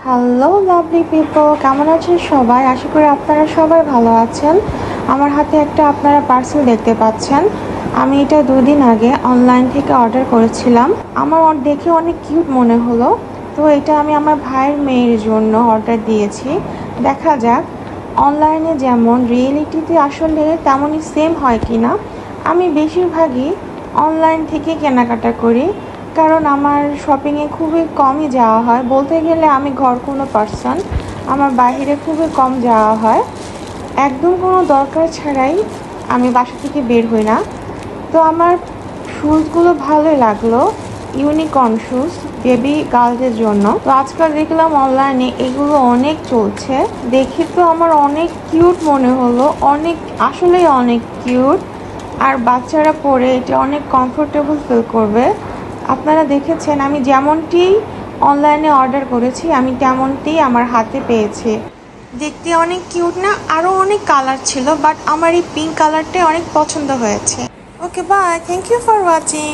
Hello lovely people, কেমন আছেন সবাই? আশা করি আপনারা সবাই ভালো আছেন। আমার হাতে একটা আপনারা পার্সেল দেখতে পাচ্ছেন। আমি এটা 2 দিন আগে অনলাইন থেকে অর্ডার করেছিলাম। আমার দেখে অনেক কিউট মনে হলো, তো এটা আমি আমার ভাইয়ের মেয়ের জন্য অর্ডার দিয়েছি। দেখা যাক অনলাইনে যেমন রিয়েলিটিতে আসলে তেমনই সেম হয় কি না। আমি বেশিরভাগই অনলাইন থেকে কেনাকাটা করি, কারণ আমার শপিংয়ে খুবই কমই যাওয়া হয়। বলতে গেলে আমি ঘর কোনো পার্সন, আমার বাইরে খুবই কম যাওয়া হয়। একদম কোনো দরকার ছাড়াই আমি বাসা থেকে বের হই না। তো আমার শ্যুজগুলো ভালোই লাগলো, ইউনিকর্ন শ্যুজ বেবি গার্লদের জন্য। তো আজকাল দেখলাম অনলাইনে এগুলো অনেক চলছে, দেখে তো আমার অনেক কিউট মনে হলো, অনেক আসলেই অনেক কিউট। আর বাচ্চারা পরে এটা অনেক কমফোর্টেবল ফিল করবে। আপনারা দেখেছেন আমি যেমনটি অনলাইনে অর্ডার করেছি আমি তেমনটি আমার হাতে পেয়েছি। দেখতে অনেক কিউট না? আরও অনেক কালার ছিল, বাট আমার এই পিঙ্ক কালারটাই অনেক পছন্দ হয়েছে। Okay, bye, thank you for watching.